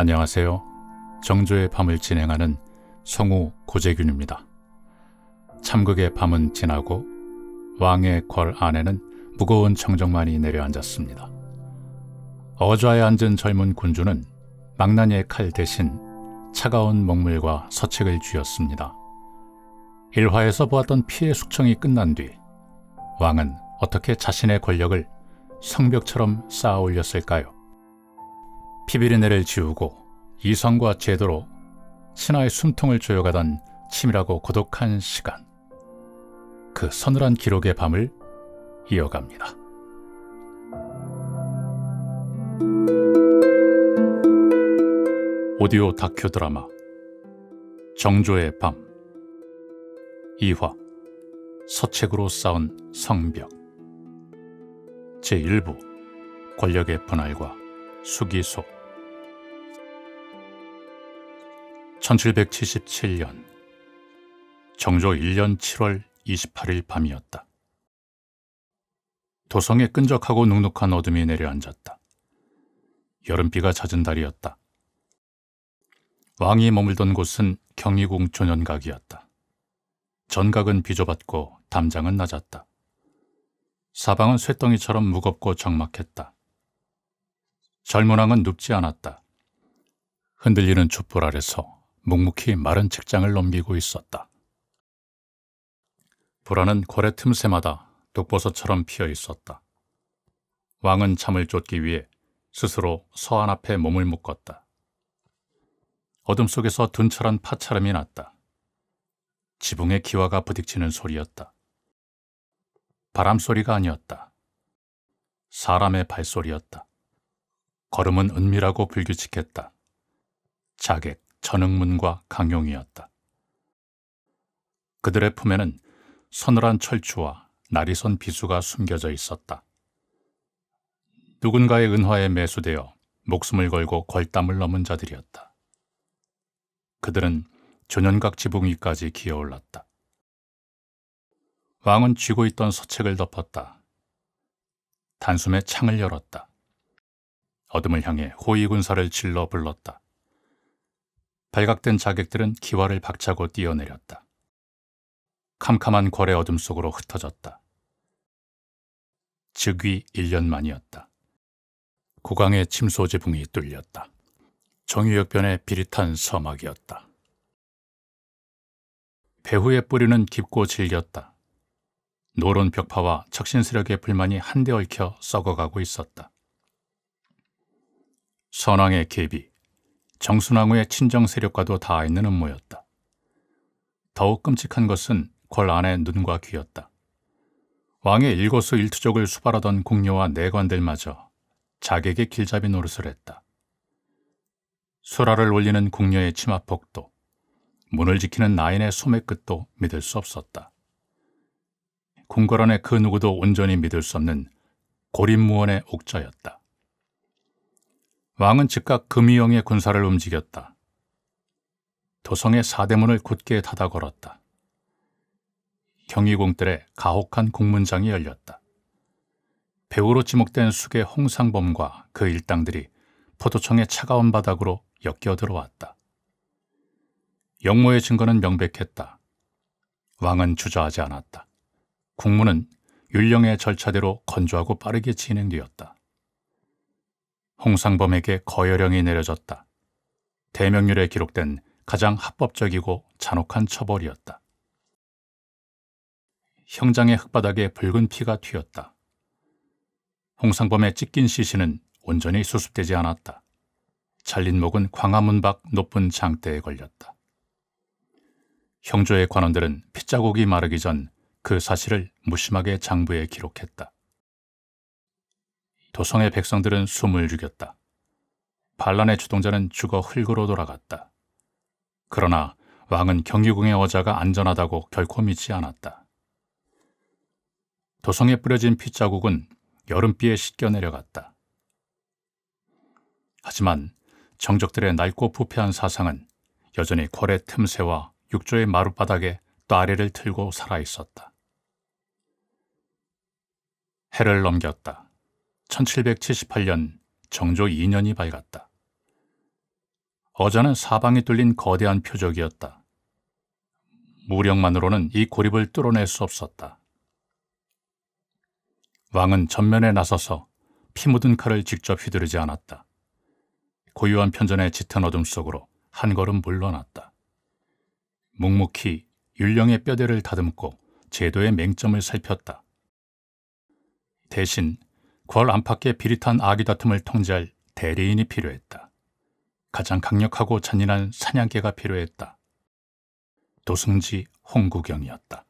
안녕하세요. 정조의 밤을 진행하는 성우 고재균입니다. 참극의 밤은 지나고 왕의 궐 안에는 무거운 청정만이 내려앉았습니다. 어좌에 앉은 젊은 군주는 망나니의 칼 대신 차가운 먹물과 서책을 쥐었습니다. 일화에서 보았던 피해 숙청이 끝난 뒤 왕은 어떻게 자신의 권력을 성벽처럼 쌓아 올렸을까요? 피비린내를 지우고 이성과 제도로 신하의 숨통을 조여가던 치밀하고 고독한 시간, 그 서늘한 기록의 밤을 이어갑니다. 오디오 다큐 드라마 정조의 밤 2화 서책으로 쌓은 성벽 제1부 권력의 분할과 수기소 1777년 정조 1년 7월 28일 밤이었다. 도성에 끈적하고 눅눅한 어둠이 내려앉았다. 여름비가 잦은 달이었다. 왕이 머물던 곳은 경희궁 조년각이었다. 전각은 비좁았고 담장은 낮았다. 사방은 쇳덩이처럼 무겁고 적막했다. 젊은 왕은 눕지 않았다. 흔들리는 촛불 아래서 묵묵히 마른 책장을 넘기고 있었다. 불안은 고래 틈새마다 독버섯처럼 피어 있었다. 왕은 잠을 쫓기 위해 스스로 서안 앞에 몸을 묶었다. 어둠 속에서 둔철한 파차름이 났다. 지붕의 기와가 부딪히는 소리였다. 바람소리가 아니었다. 사람의 발소리였다. 걸음은 은밀하고 불규칙했다. 자객, 전흥문과 강용이었다. 그들의 품에는 서늘한 철추와 날이 선 비수가 숨겨져 있었다. 누군가의 은화에 매수되어 목숨을 걸고 걸담을 넘은 자들이었다. 그들은 조년각 지붕 위까지 기어올랐다. 왕은 쥐고 있던 서책을 덮었다. 단숨에 창을 열었다. 어둠을 향해 호위 군사를 질러 불렀다. 발각된 자객들은 기와를 박차고 뛰어내렸다. 캄캄한 궐의 어둠 속으로 흩어졌다. 즉위 1년 만이었다. 국왕의 침소 지붕이 뚫렸다. 정유역변의 비릿한 서막이었다. 배후의 뿌리는 깊고 질겼다. 노론 벽파와 척신세력의 불만이 한데 얽혀 썩어가고 있었다. 선왕의 계비, 정순왕후의 친정 세력과도 닿아 있는 음모였다. 더욱 끔찍한 것은 궐 안의 눈과 귀였다. 왕의 일거수 일투족을 수발하던 궁녀와 내관들마저 자객의 길잡이 노릇을 했다. 수라를 올리는 궁녀의 치마폭도, 문을 지키는 나인의 소매끝도 믿을 수 없었다. 궁궐안의 그 누구도 온전히 믿을 수 없는 고립무원의 옥자였다. 왕은 즉각 금이영의 군사를 움직였다. 도성의 사대문을 굳게 닫아 걸었다. 경희궁뜰에 가혹한 공문장이 열렸다. 배후로 지목된 숙의 홍상범과 그 일당들이 포도청의 차가운 바닥으로 엮여 들어왔다. 역모의 증거는 명백했다. 왕은 주저하지 않았다. 국무는 율령의 절차대로 건조하고 빠르게 진행되었다. 홍상범에게 거열령이 내려졌다. 대명률에 기록된 가장 합법적이고 잔혹한 처벌이었다. 형장의 흙바닥에 붉은 피가 튀었다. 홍상범의 찢긴 시신은 온전히 수습되지 않았다. 잘린 목은 광화문 밖 높은 장대에 걸렸다. 형조의 관원들은 핏자국이 마르기 전 그 사실을 무심하게 장부에 기록했다. 도성의 백성들은 숨을 죽였다. 반란의 주동자는 죽어 흙으로 돌아갔다. 그러나 왕은 경희궁의 어자가 안전하다고 결코 믿지 않았다. 도성에 뿌려진 핏자국은 여름비에 씻겨 내려갔다. 하지만 정적들의 낡고 부패한 사상은 여전히 궐의 틈새와 육조의 마룻바닥에 또아래를 틀고 살아있었다. 해를 넘겼다. 1778년 정조 2년이 밝았다. 어자는 사방이 뚫린 거대한 표적이었다. 무력만으로는 이 고립을 뚫어낼 수 없었다. 왕은 전면에 나서서 피 묻은 칼을 직접 휘두르지 않았다. 고요한 편전의 짙은 어둠 속으로 한 걸음 물러났다. 묵묵히 율령의 뼈대를 다듬고 제도의 맹점을 살폈다. 대신 궐 안팎의 비릿한 아귀다툼을 통제할 대리인이 필요했다. 가장 강력하고 잔인한 사냥개가 필요했다. 도승지 홍구경이었다.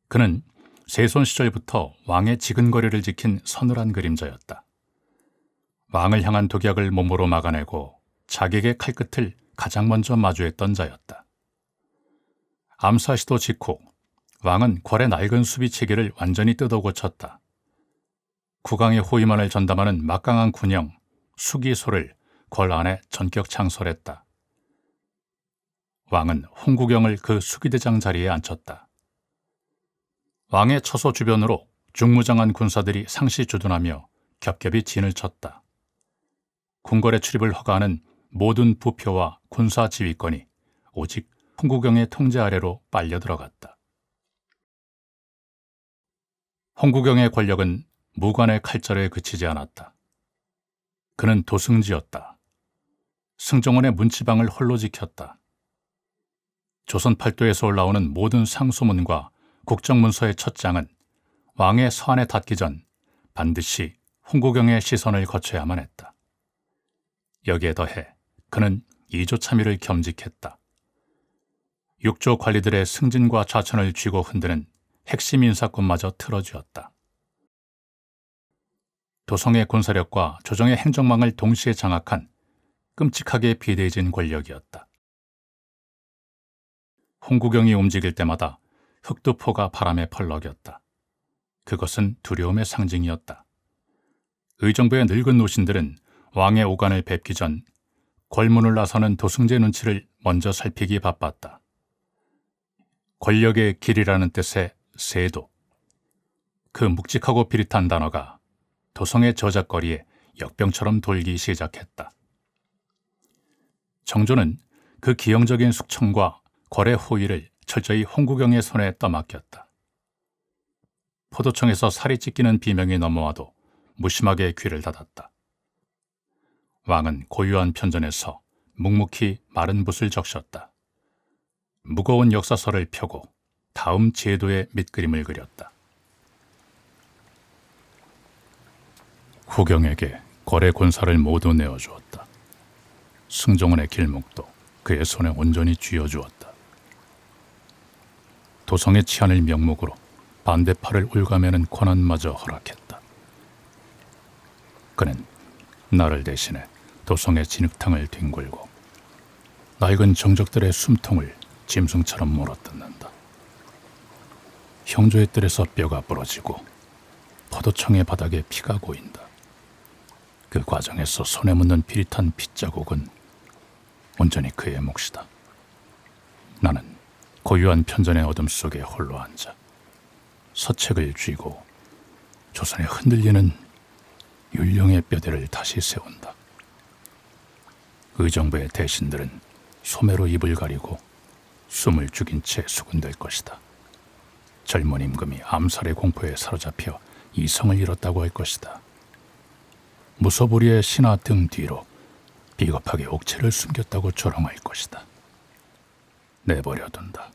그는 세손 시절부터 왕의 지근거리를 지킨 서늘한 그림자였다. 왕을 향한 독약을 몸으로 막아내고 자객의 칼끝을 가장 먼저 마주했던 자였다. 암사 시도 직후 왕은 궐의 낡은 수비 체계를 완전히 뜯어고쳤다. 국왕의 호위만을 전담하는 막강한 군영 수기소를 궐 안에 전격 창설했다. 왕은 홍구경을 그 수기대장 자리에 앉혔다. 왕의 처소 주변으로 중무장한 군사들이 상시 주둔하며 겹겹이 진을 쳤다. 궁궐의 출입을 허가하는 모든 부표와 군사 지휘권이 오직 홍구경의 통제 아래로 빨려 들어갔다. 홍구경의 권력은 무관의 칼자루에 그치지 않았다. 그는 도승지였다. 승정원의 문지방을 홀로 지켰다. 조선 팔도에서 올라오는 모든 상소문과 국정문서의 첫 장은 왕의 서한에 닿기 전 반드시 홍구경의 시선을 거쳐야만 했다. 여기에 더해 그는 이조참의를 겸직했다. 육조 관리들의 승진과 좌천을 쥐고 흔드는 핵심 인사권마저 틀어쥐었다. 도성의 군사력과 조정의 행정망을 동시에 장악한 끔찍하게 비대해진 권력이었다. 홍구경이 움직일 때마다 흑두포가 바람에 펄럭였다. 그것은 두려움의 상징이었다. 의정부의 늙은 노신들은 왕의 오간을 뵙기 전 궐문을 나서는 도승지의 눈치를 먼저 살피기 바빴다. 권력의 길이라는 뜻의 세도. 그 묵직하고 비릿한 단어가 도성의 저작거리에 역병처럼 돌기 시작했다. 정조는 그 기형적인 숙청과 궐의 호위를 철저히 홍구경의 손에 떠맡겼다. 포도청에서 살이 찢기는 비명이 넘어와도 무심하게 귀를 닫았다. 왕은 고요한 편전에서 묵묵히 마른 붓을 적셨다. 무거운 역사서를 펴고 다음 제도의 밑그림을 그렸다. 후경에게 궐의 군사를 모두 내어주었다. 승정원의 길목도 그의 손에 온전히 쥐어주었다. 도성의 치안을 명목으로 반대팔을 울가매는 권한마저 허락했다. 그는 나를 대신해 도성의 진흙탕을 뒹굴고 낡은 정적들의 숨통을 짐승처럼 물어뜯는다. 형조의 뜰에서 뼈가 부러지고 포도청의 바닥에 피가 고인다. 그 과정에서 손에 묻는 비릿한 핏자국은 온전히 그의 몫이다. 나는 고요한 편전의 어둠 속에 홀로 앉아 서책을 쥐고 조선에 흔들리는 율령의 뼈대를 다시 세운다. 의정부의 대신들은 소매로 입을 가리고 숨을 죽인 채 수군될 것이다. 젊은 임금이 암살의 공포에 사로잡혀 이성을 잃었다고 할 것이다. 무소불위의 신하 등 뒤로 비겁하게 옥체를 숨겼다고 조롱할 것이다. 내버려둔다.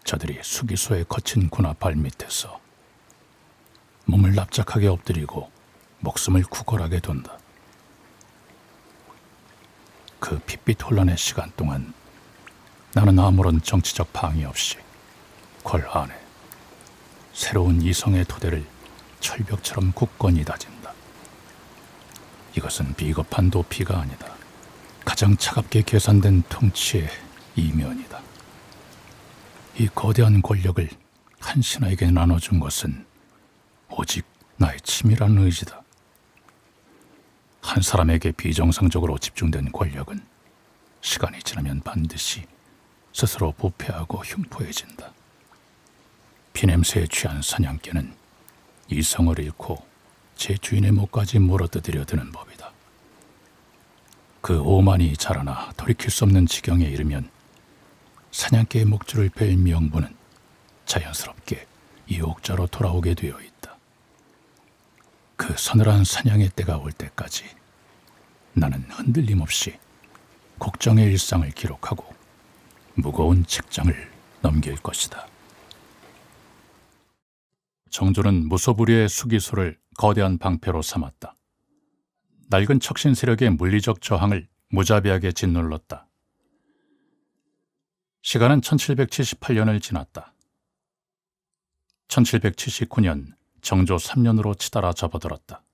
저들이 수기소의 거친 군화 발밑에서 몸을 납작하게 엎드리고 목숨을 구걸하게 둔다. 그 핏빛 혼란의 시간 동안 나는 아무런 정치적 방해 없이 궐 안에 새로운 이성의 토대를 철벽처럼 굳건히 다진다. 이것은 비겁한 도피가 아니다. 가장 차갑게 계산된 통치의 이면이다. 이 거대한 권력을 한 신하에게 나눠준 것은 오직 나의 치밀한 의지다. 한 사람에게 비정상적으로 집중된 권력은 시간이 지나면 반드시 스스로 부패하고 흉포해진다. 피냄새에 취한 사냥개는 이성을 잃고 제 주인의 목까지 물어뜯으려 드는 법이다. 그 오만이 자라나 돌이킬 수 없는 지경에 이르면 사냥개의 목줄을 벨 명부는 자연스럽게 이 옥자로 돌아오게 되어 있다. 그 서늘한 사냥의 때가 올 때까지 나는 흔들림 없이 곡정의 일상을 기록하고 무거운 책장을 넘길 것이다. 정조는 무소불위의 수기소를 거대한 방패로 삼았다. 낡은 척신 세력의 물리적 저항을 무자비하게 짓눌렀다. 시간은 1778년을 지났다. 1779년 정조 3년으로 치달아 접어들었다.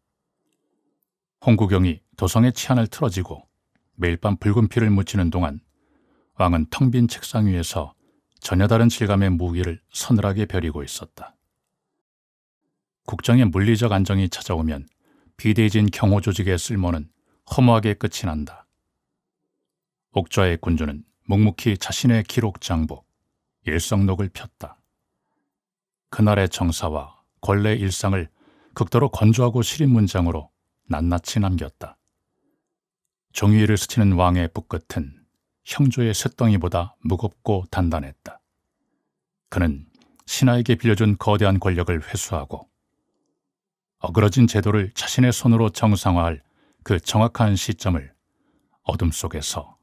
홍구경이 도성의 치안을 틀어지고 매일 밤 붉은 피를 묻히는 동안 왕은 텅 빈 책상 위에서 전혀 다른 질감의 무기를 서늘하게 벼리고 있었다. 국정의 물리적 안정이 찾아오면 비대해진 경호 조직의 쓸모는 허무하게 끝이 난다. 옥좌의 군주는 묵묵히 자신의 기록 장부, 일성록을 폈다. 그날의 정사와 권례 일상을 극도로 건조하고 시린 문장으로 낱낱이 남겼다. 종이 위를 스치는 왕의 붓끝은 형조의 쇳덩이보다 무겁고 단단했다. 그는 신하에게 빌려준 거대한 권력을 회수하고 어그러진 제도를 자신의 손으로 정상화할 그 정확한 시점을 어둠 속에서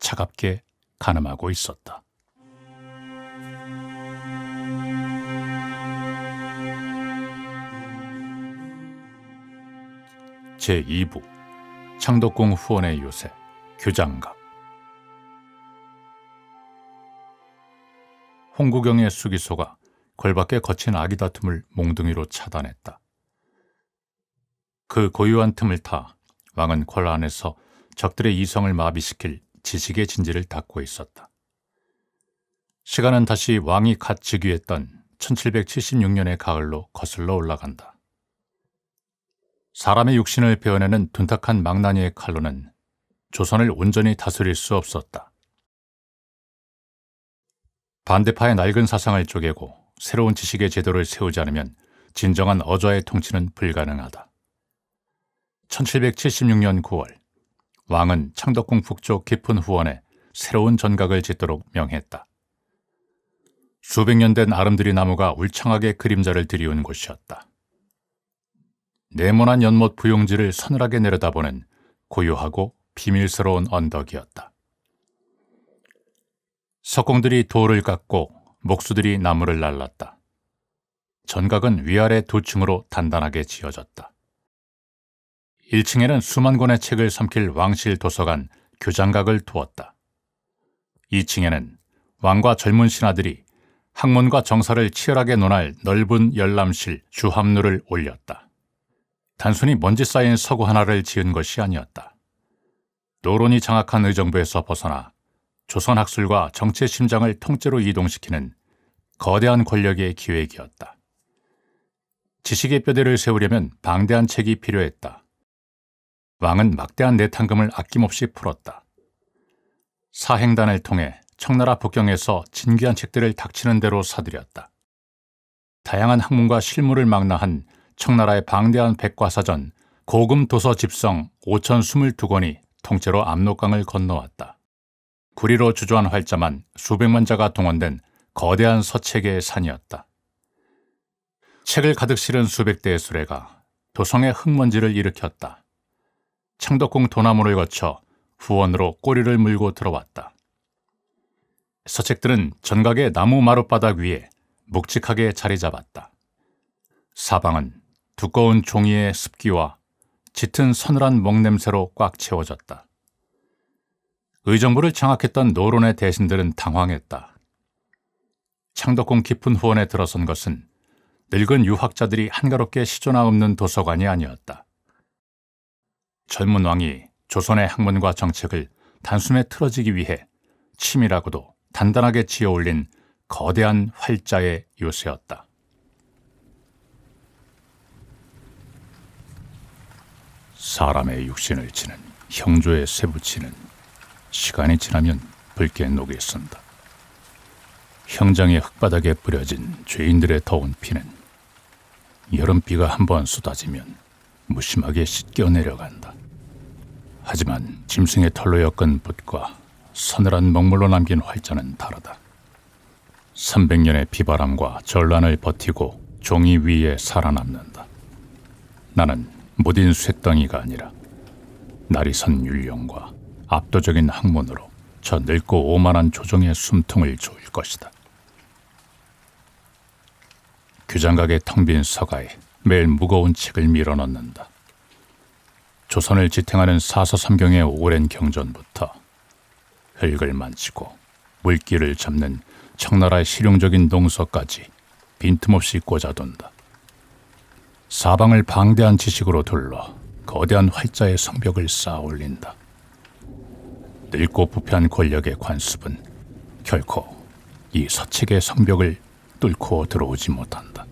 차갑게 가늠하고 있었다. 제2부 창덕궁 후원의 요새 규장각. 홍구경의 수기소가 걸밖에 거친 아기다툼을 몽둥이로 차단했다. 그 고유한 틈을 타 왕은 궐 안에서 적들의 이성을 마비시킬 지식의 진지를 닫고 있었다. 시간은 다시 왕이 갓 즉위했던 1776년의 가을로 거슬러 올라간다. 사람의 육신을 베어내는 둔탁한 망나니의 칼로는 조선을 온전히 다스릴 수 없었다. 반대파의 낡은 사상을 쪼개고 새로운 지식의 제도를 세우지 않으면 진정한 어좌의 통치는 불가능하다. 1776년 9월 왕은 창덕궁 북쪽 깊은 후원에 새로운 전각을 짓도록 명했다. 수백 년 된 아름드리 나무가 울창하게 그림자를 들이운 곳이었다. 네모난 연못 부용지를 서늘하게 내려다보는 고요하고 비밀스러운 언덕이었다. 석공들이 돌을 깎고 목수들이 나무를 날랐다. 전각은 위아래 두 층으로 단단하게 지어졌다. 1층에는 수만 권의 책을 삼킬 왕실 도서관 규장각을 두었다. 2층에는 왕과 젊은 신하들이 학문과 정사를 치열하게 논할 넓은 열람실 주합루를 올렸다. 단순히 먼지 쌓인 서구 하나를 지은 것이 아니었다. 노론이 장악한 의정부에서 벗어나 조선 학술과 정치의 심장을 통째로 이동시키는 거대한 권력의 기획이었다. 지식의 뼈대를 세우려면 방대한 책이 필요했다. 왕은 막대한 내탕금을 아낌없이 풀었다. 사행단을 통해 청나라 북경에서 진귀한 책들을 닥치는 대로 사들였다. 다양한 학문과 실무를 망라한 청나라의 방대한 백과사전, 고금 도서 집성 5,022권이 통째로 압록강을 건너왔다. 구리로 주조한 활자만 수백만 자가 동원된 거대한 서책의 산이었다. 책을 가득 실은 수백 대의 수레가 도성의 흙먼지를 일으켰다. 창덕궁 도나무를 거쳐 후원으로 꼬리를 물고 들어왔다. 서책들은 전각의 나무 마룻바닥 위에 묵직하게 자리 잡았다. 사방은 두꺼운 종이의 습기와 짙은 서늘한 먹냄새로 꽉 채워졌다. 의정부를 장악했던 노론의 대신들은 당황했다. 창덕궁 깊은 후원에 들어선 것은 늙은 유학자들이 한가롭게 시조나 읊는 도서관이 아니었다. 젊은 왕이 조선의 학문과 정책을 단숨에 틀어지기 위해 치밀하고도 단단하게 지어올린 거대한 활자의 요새였다. 사람의 육신을 치는 형조의 쇠붙이는 시간이 지나면 붉게 녹이 쓴다. 형장의 흙바닥에 뿌려진 죄인들의 더운 피는 여름비가 한번 쏟아지면 무심하게 씻겨 내려간다. 하지만 짐승의 털로 엮은 붓과 서늘한 먹물로 남긴 활자는 다르다. 300년의 비바람과 전란을 버티고 종이 위에 살아남는다. 나는 무딘 쇳덩이가 아니라 날이 선 율령과 압도적인 학문으로 저 늙고 오만한 조종의 숨통을 조일 것이다. 규장각의 텅 빈 서가에 매일 무거운 책을 밀어넣는다. 조선을 지탱하는 사서삼경의 오랜 경전부터 흙을 만지고 물기를 잡는 청나라의 실용적인 농서까지 빈틈없이 꽂아둔다. 사방을 방대한 지식으로 둘러 거대한 활자의 성벽을 쌓아 올린다. 늙고 부패한 권력의 관습은 결코 이 서책의 성벽을 뚫고 들어오지 못한다.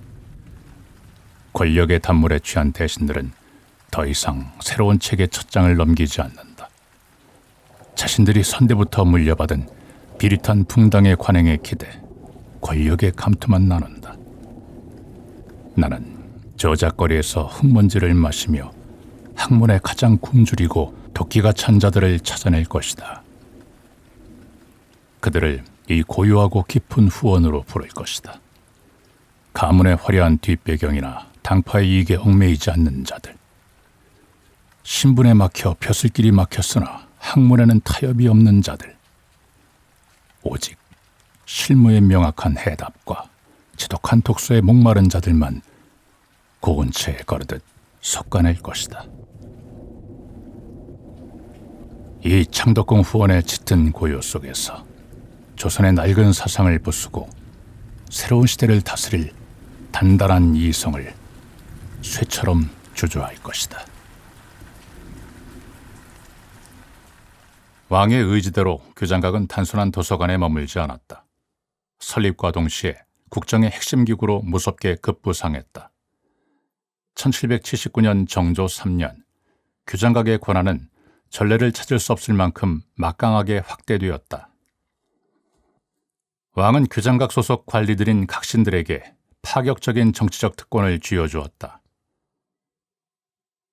권력의 단물에 취한 대신들은 더 이상 새로운 책의 첫 장을 넘기지 않는다. 자신들이 선대부터 물려받은 비릿한 풍당의 관행에 기대 권력의 감투만 나눈다. 나는 저작거리에서 흙먼지를 마시며 학문에 가장 굶주리고 도끼가 찬 자들을 찾아낼 것이다. 그들을 이 고요하고 깊은 후원으로 부를 것이다. 가문의 화려한 뒷배경이나 당파의 이익에 얽매이지 않는 자들, 신분에 막혀 벼슬길이 막혔으나 학문에는 타협이 없는 자들, 오직 실무의 명확한 해답과 지독한 독서에 목마른 자들만 고운 채에 거르듯 솎아낼 것이다. 이 창덕궁 후원의 짙은 고요 속에서 조선의 낡은 사상을 부수고 새로운 시대를 다스릴 단단한 이성을 쇠처럼 주조할 것이다. 왕의 의지대로 규장각은 단순한 도서관에 머물지 않았다. 설립과 동시에 국정의 핵심 기구로 무섭게 급부상했다. 1779년 정조 3년, 규장각의 권한은 전례를 찾을 수 없을 만큼 막강하게 확대되었다. 왕은 규장각 소속 관리들인 각신들에게 파격적인 정치적 특권을 쥐어주었다.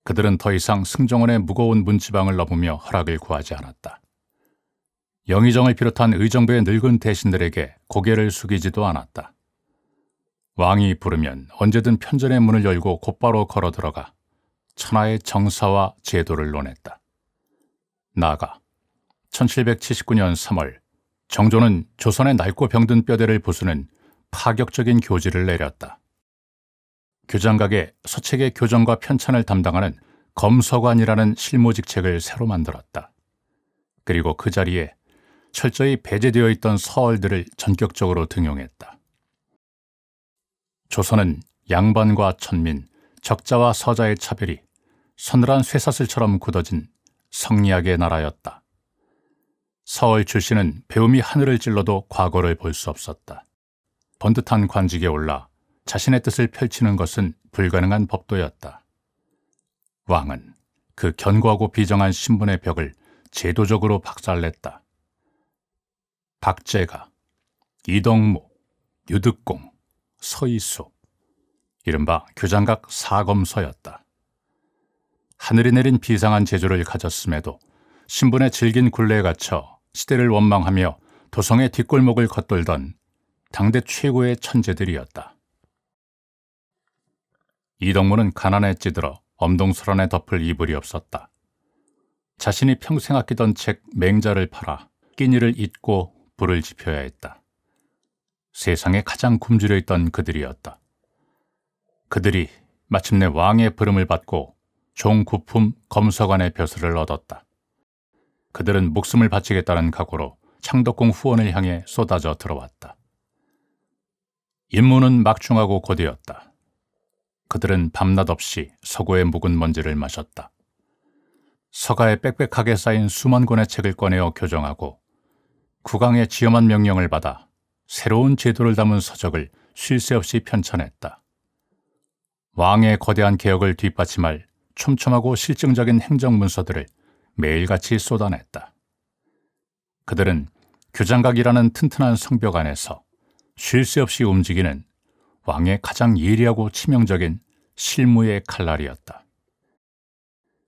그들은 더 이상 승정원의 무거운 문지방을 넘으며 허락을 구하지 않았다. 영의정을 비롯한 의정부의 늙은 대신들에게 고개를 숙이지도 않았다. 왕이 부르면 언제든 편전의 문을 열고 곧바로 걸어 들어가 천하의 정사와 제도를 논했다. 나아가 1779년 3월 정조는 조선의 낡고 병든 뼈대를 부수는 파격적인 교지를 내렸다. 규장각의 서책의 교정과 편찬을 담당하는 검서관이라는 실무직책을 새로 만들었다. 그리고 그 자리에 철저히 배제되어 있던 서얼들을 전격적으로 등용했다. 조선은 양반과 천민, 적자와 서자의 차별이 서늘한 쇠사슬처럼 굳어진 성리학의 나라였다. 서얼 출신은 배움이 하늘을 찔러도 과거를 볼 수 없었다. 번듯한 관직에 올라 자신의 뜻을 펼치는 것은 불가능한 법도였다. 왕은 그 견고하고 비정한 신분의 벽을 제도적으로 박살냈다. 박제가, 이덕무, 유득공, 서이수, 이른바 규장각 사검서였다. 하늘이 내린 비상한 제조를 가졌음에도 신분의 질긴 굴레에 갇혀 시대를 원망하며 도성의 뒷골목을 걷돌던 당대 최고의 천재들이었다. 이덕무는 가난에 찌들어 엄동설 안에 덮을 이불이 없었다. 자신이 평생 아끼던 책 맹자를 팔아 끼니를 잇고 불을 지펴야 했다. 세상에 가장 굶주려 있던 그들이었다. 그들이 마침내 왕의 부름을 받고 종구품 검서관의 벼슬을 얻었다. 그들은 목숨을 바치겠다는 각오로 창덕궁 후원을 향해 쏟아져 들어왔다. 임무는 막중하고 고되었다. 그들은 밤낮 없이 서고의 묵은 먼지를 마셨다. 서가에 빽빽하게 쌓인 수만 권의 책을 꺼내어 교정하고 국왕의 지엄한 명령을 받아 새로운 제도를 담은 서적을 쉴 새 없이 편찬했다. 왕의 거대한 개혁을 뒷받침할 촘촘하고 실증적인 행정문서들을 매일같이 쏟아냈다. 그들은 규장각이라는 튼튼한 성벽 안에서 쉴 새 없이 움직이는 왕의 가장 예리하고 치명적인 실무의 칼날이었다.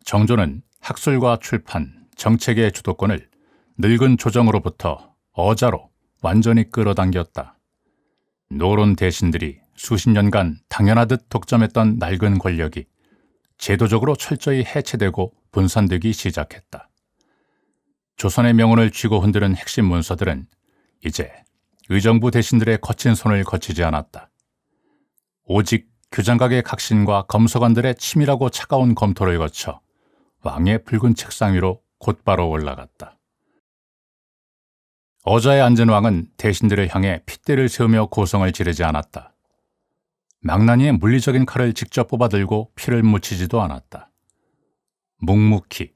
정조는 학술과 출판, 정책의 주도권을 늙은 조정으로부터 어자로 완전히 끌어당겼다. 노론 대신들이 수십 년간 당연하듯 독점했던 낡은 권력이 제도적으로 철저히 해체되고 분산되기 시작했다. 조선의 명운을 쥐고 흔드는 핵심 문서들은 이제 의정부 대신들의 거친 손을 거치지 않았다. 오직 규장각의 각신과 검서관들의 치밀하고 차가운 검토를 거쳐 왕의 붉은 책상 위로 곧바로 올라갔다. 어자에 앉은 왕은 대신들을 향해 핏대를 세우며 고성을 지르지 않았다. 망나니의 물리적인 칼을 직접 뽑아들고 피를 묻히지도 않았다. 묵묵히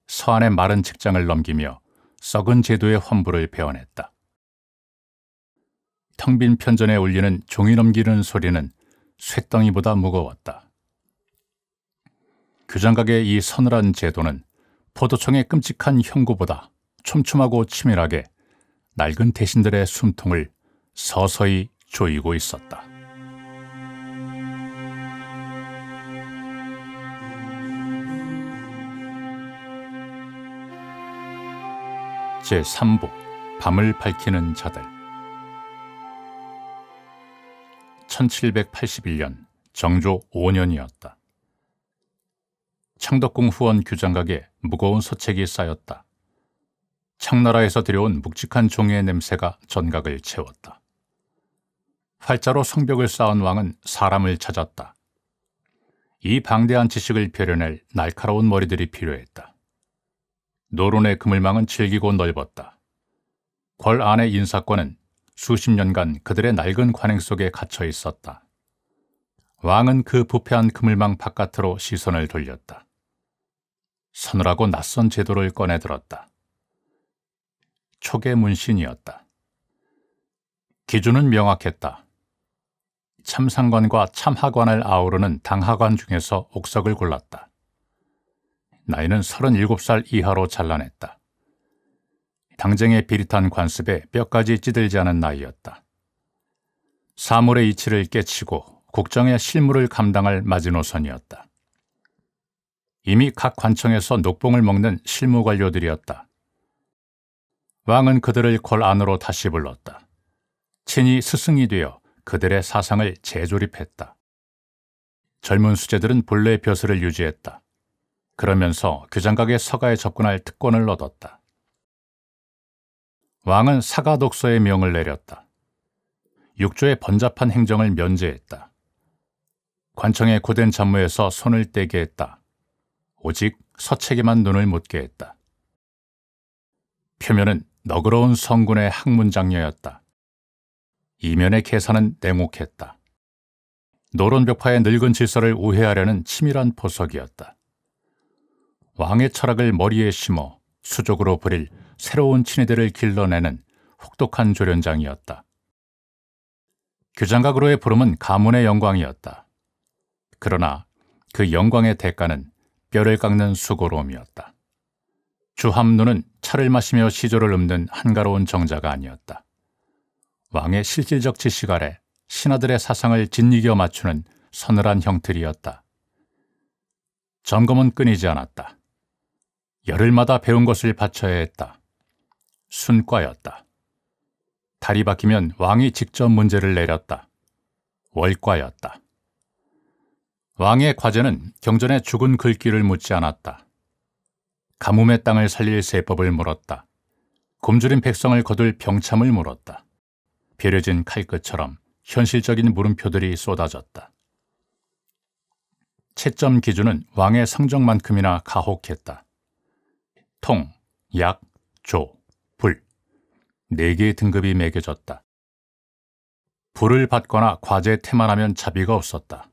서한의 마른 책장을 넘기며 썩은 제도의 환부를 베어냈다. 텅 빈 편전에 울리는 종이 넘기는 소리는 쇳덩이보다 무거웠다. 규장각의 이 서늘한 제도는 포도청의 끔찍한 형구보다 촘촘하고 치밀하게 낡은 대신들의 숨통을 서서히 조이고 있었다. 제3부 밤을 밝히는 자들. 1781년 정조 5년이었다. 창덕궁 후원 규장각에 무거운 서책이 쌓였다. 청나라에서 들여온 묵직한 종이의 냄새가 전각을 채웠다. 활자로 성벽을 쌓은 왕은 사람을 찾았다. 이 방대한 지식을 펴려낼 날카로운 머리들이 필요했다. 노론의 그물망은 질기고 넓었다. 궐 안의 인사권은 수십 년간 그들의 낡은 관행 속에 갇혀 있었다. 왕은 그 부패한 그물망 바깥으로 시선을 돌렸다. 서늘하고 낯선 제도를 꺼내들었다. 촉의 문신이었다. 기준은 명확했다. 참상관과 참하관을 아우르는 당하관 중에서 옥석을 골랐다. 나이는 37살 이하로 잘라냈다. 당쟁의 비릿한 관습에 뼈까지 찌들지 않은 나이였다. 사물의 이치를 깨치고 국정의 실무를 감당할 마지노선이었다. 이미 각 관청에서 녹봉을 먹는 실무 관료들이었다. 왕은 그들을 궐 안으로 다시 불렀다. 친히 스승이 되어 그들의 사상을 재조립했다. 젊은 수재들은 본래 벼슬을 유지했다. 그러면서 규장각의 서가에 접근할 특권을 얻었다. 왕은 사가 독서의 명을 내렸다. 육조의 번잡한 행정을 면제했다. 관청의 고된 잡무에서 손을 떼게 했다. 오직 서책에만 눈을 묻게 했다. 표면은 너그러운 성군의 학문장녀였다. 이면의 계산은 냉혹했다. 노론벽파의 늙은 질서를 우회하려는 치밀한 포석이었다. 왕의 철학을 머리에 심어 수족으로 부릴 새로운 친위대를 길러내는 혹독한 조련장이었다. 규장각으로의 부름은 가문의 영광이었다. 그러나 그 영광의 대가는 뼈를 깎는 수고로움이었다. 주함누는 차를 마시며 시조를 읊는 한가로운 정자가 아니었다. 왕의 실질적 지식 아래 신하들의 사상을 짓이겨 맞추는 서늘한 형틀이었다. 점검은 끊이지 않았다. 열흘마다 배운 것을 바쳐야 했다. 순과였다. 달이 바뀌면 왕이 직접 문제를 내렸다. 월과였다. 왕의 과제는 경전에 죽은 글귀를 묻지 않았다. 가뭄의 땅을 살릴 세법을 물었다. 굶주린 백성을 거둘 병참을 물었다. 베려진 칼끝처럼 현실적인 물음표들이 쏟아졌다. 채점 기준은 왕의 성적만큼이나 가혹했다. 통, 약, 조, 불. 4개의 등급이 매겨졌다. 불을 받거나 과제에 태만하면 자비가 없었다.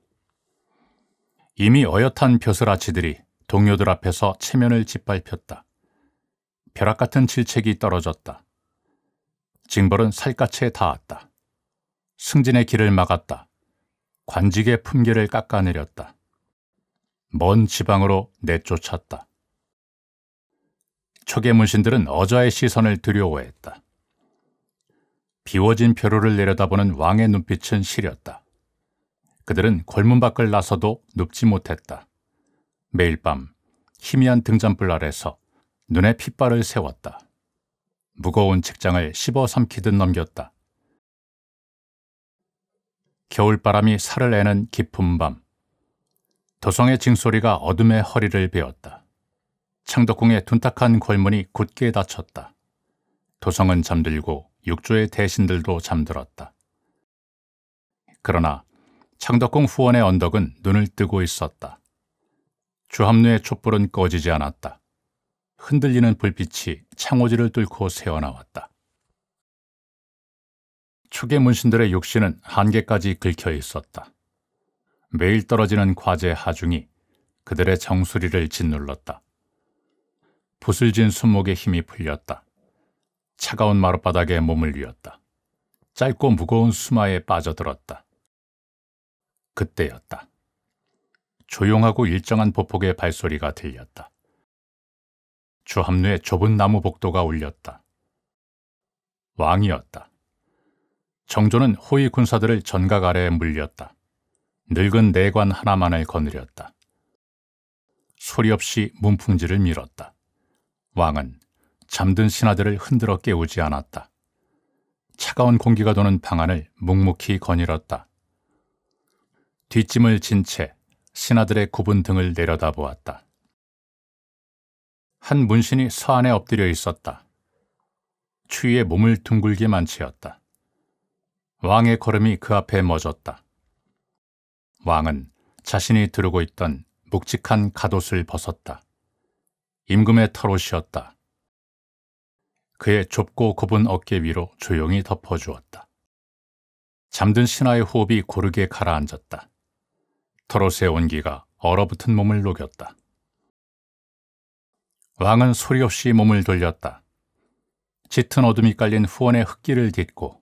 이미 어엿한 벼슬아치들이 동료들 앞에서 체면을 짓밟혔다. 벼락 같은 질책이 떨어졌다. 징벌은 살갗에 닿았다. 승진의 길을 막았다. 관직의 품계를 깎아내렸다. 먼 지방으로 내쫓았다. 촉의 문신들은 어자의 시선을 두려워했다. 비워진 벼루를 내려다보는 왕의 눈빛은 시렸다. 그들은 골문 밖을 나서도 눕지 못했다. 매일 밤 희미한 등잔불 아래서 눈에 핏발을 세웠다. 무거운 책장을 씹어삼키듯 넘겼다. 겨울바람이 살을 애는 깊은 밤, 도성의 징소리가 어둠의 허리를 베었다. 창덕궁의 둔탁한 골문이 굳게 닫혔다. 도성은 잠들고 육조의 대신들도 잠들었다. 그러나 창덕궁 후원의 언덕은 눈을 뜨고 있었다. 주합루의 촛불은 꺼지지 않았다. 흔들리는 불빛이 창호지를 뚫고 새어나왔다. 축의 문신들의 육신은 한계까지 긁혀 있었다. 매일 떨어지는 과제 하중이 그들의 정수리를 짓눌렀다. 부슬진 손목에 힘이 풀렸다. 차가운 마룻바닥에 몸을 뉘었다. 짧고 무거운 수마에 빠져들었다. 그때였다. 조용하고 일정한 보폭의 발소리가 들렸다. 주합루의 좁은 나무 복도가 울렸다. 왕이었다. 정조는 호위 군사들을 전각 아래에 물렸다. 늙은 내관 하나만을 거느렸다. 소리 없이 문풍지를 밀었다. 왕은 잠든 신하들을 흔들어 깨우지 않았다. 차가운 공기가 도는 방안을 묵묵히 거닐었다. 뒷짐을 진 채 신하들의 굽은 등을 내려다보았다. 한 문신이 서안에 엎드려 있었다. 추위에 몸을 둥글게 만치었다. 왕의 걸음이 그 앞에 멎었다. 왕은 자신이 두르고 있던 묵직한 갓옷을 벗었다. 임금의 털옷이었다. 그의 좁고 굽은 어깨 위로 조용히 덮어주었다. 잠든 신하의 호흡이 고르게 가라앉았다. 털옷의 온기가 얼어붙은 몸을 녹였다. 왕은 소리 없이 몸을 돌렸다. 짙은 어둠이 깔린 후원의 흙길을 딛고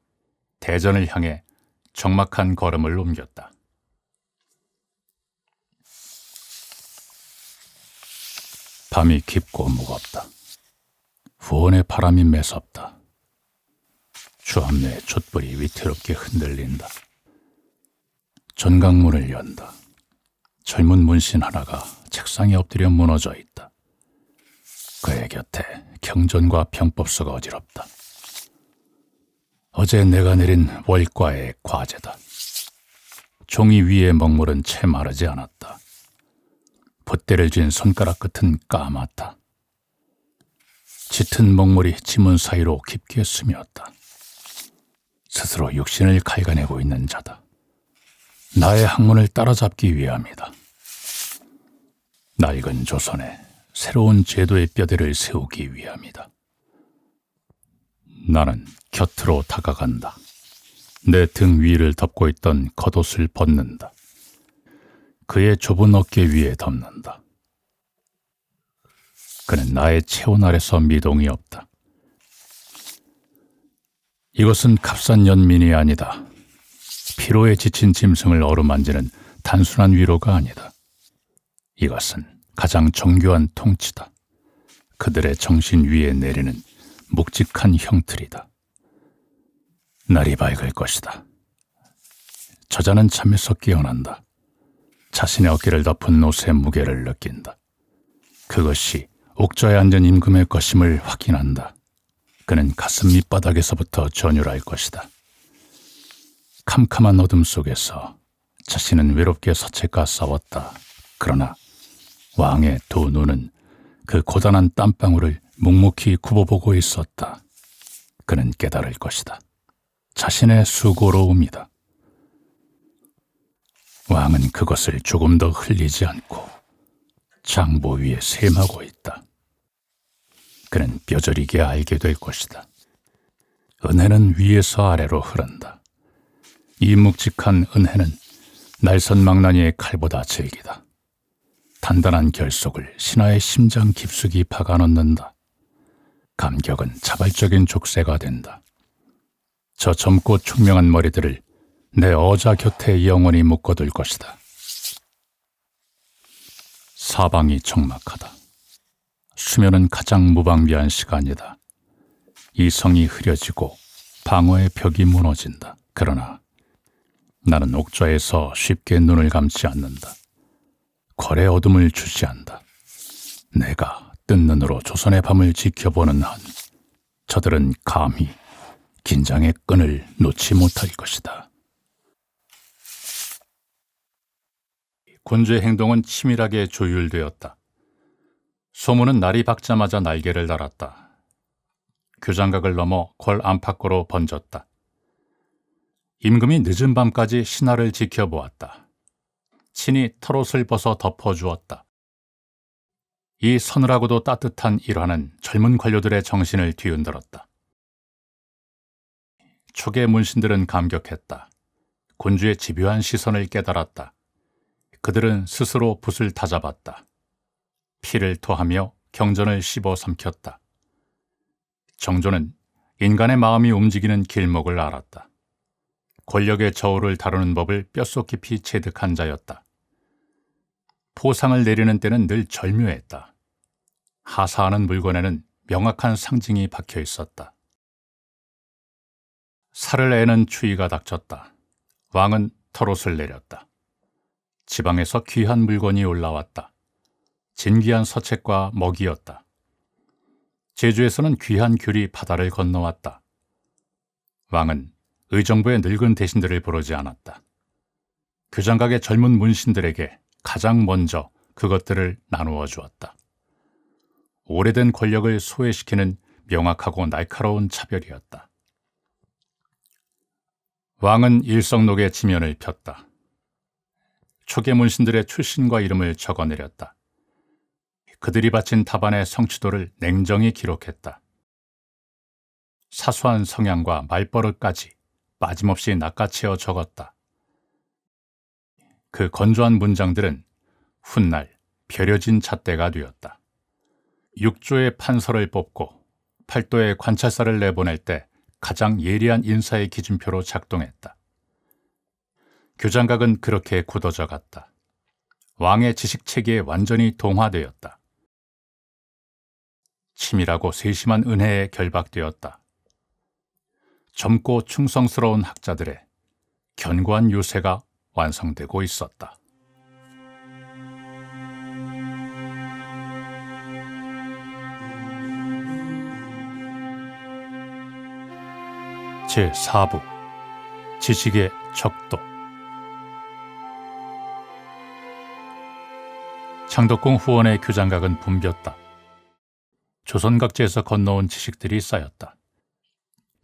대전을 향해 적막한 걸음을 옮겼다. 밤이 깊고 무겁다. 후원의 바람이 매섭다. 주합루의 촛불이 위태롭게 흔들린다. 전각문을 연다. 젊은 문신 하나가 책상에 엎드려 무너져 있다. 그의 곁에 경전과 병법서가 어지럽다. 어제 내가 내린 월과의 과제다. 종이 위에 먹물은 채 마르지 않았다. 붓대를 쥔 손가락 끝은 까맣다. 짙은 먹물이 지문 사이로 깊게 스며었다. 스스로 육신을 갉아내고 있는 자다. 나의 학문을 따라잡기 위함이다. 낡은 조선에 새로운 제도의 뼈대를 세우기 위함이다. 나는 곁으로 다가간다. 내 등 위를 덮고 있던 겉옷을 벗는다. 그의 좁은 어깨 위에 덮는다. 그는 나의 체온 아래서 미동이 없다. 이것은 값싼 연민이 아니다. 피로에 지친 짐승을 어루만지는 단순한 위로가 아니다. 이것은 가장 정교한 통치다. 그들의 정신 위에 내리는 묵직한 형틀이다. 날이 밝을 것이다. 저자는 잠에서 깨어난다. 자신의 어깨를 덮은 옷의 무게를 느낀다. 그것이 옥좌에 앉은 임금의 것임을 확인한다. 그는 가슴 밑바닥에서부터 전율할 것이다. 캄캄한 어둠 속에서 자신은 외롭게 사책과 싸웠다. 그러나 왕의 두 눈은 그 고단한 땀방울을 묵묵히 굽어보고 있었다. 그는 깨달을 것이다. 자신의 수고로움이다. 왕은 그것을 조금 더 흘리지 않고 장보 위에 셈하고 있다. 그는 뼈저리게 알게 될 것이다. 은혜는 위에서 아래로 흐른다. 이 묵직한 은혜는 날선망나니의 칼보다 질기다. 단단한 결속을 신하의 심장 깊숙이 박아넣는다. 감격은 자발적인 족쇄가 된다. 저 젊고 총명한 머리들을 내 어자 곁에 영원히 묶어둘 것이다. 사방이 적막하다. 수면은 가장 무방비한 시간이다. 이성이 흐려지고 방어의 벽이 무너진다. 그러나 나는 옥좌에서 쉽게 눈을 감지 않는다. 궐의 어둠을 주시한다. 내가 뜬 눈으로 조선의 밤을 지켜보는 한 저들은 감히 긴장의 끈을 놓지 못할 것이다. 군주의 행동은 치밀하게 조율되었다. 소문은 날이 밝자마자 날개를 달았다. 교장각을 넘어 궐 안팎으로 번졌다. 임금이 늦은 밤까지 신하를 지켜보았다. 친히 털옷을 벗어 덮어주었다. 이 서늘하고도 따뜻한 일화는 젊은 관료들의 정신을 뒤흔들었다. 초계 문신들은 감격했다. 군주의 집요한 시선을 깨달았다. 그들은 스스로 붓을 다잡았다. 피를 토하며 경전을 씹어 삼켰다. 정조는 인간의 마음이 움직이는 길목을 알았다. 권력의 저울을 다루는 법을 뼛속 깊이 체득한 자였다. 포상을 내리는 때는 늘 절묘했다. 하사하는 물건에는 명확한 상징이 박혀 있었다. 살을 애는 추위가 닥쳤다. 왕은 털옷을 내렸다. 지방에서 귀한 물건이 올라왔다. 진귀한 서책과 먹이였다. 제주에서는 귀한 귤이 바다를 건너왔다. 왕은 의정부의 늙은 대신들을 부르지 않았다. 교장각의 젊은 문신들에게 가장 먼저 그것들을 나누어 주었다. 오래된 권력을 소외시키는 명확하고 날카로운 차별이었다. 왕은 일성록의 지면을 폈다. 초계 문신들의 출신과 이름을 적어내렸다. 그들이 바친 답안의 성취도를 냉정히 기록했다. 사소한 성향과 말버릇까지 빠짐없이 낚아채어 적었다. 그 건조한 문장들은 훗날 벼려진 잣대가 되었다. 6조의 판서를 뽑고 8도의 관찰사를 내보낼 때 가장 예리한 인사의 기준표로 작동했다. 교장각은 그렇게 굳어져 갔다. 왕의 지식체계에 완전히 동화되었다. 치밀하고 세심한 은혜에 결박되었다. 젊고 충성스러운 학자들의 견고한 유세가 완성되고 있었다. 제4부 지식의 척도. 창덕궁 후원의 교장각은 붐볐다. 조선각지에서 건너온 지식들이 쌓였다.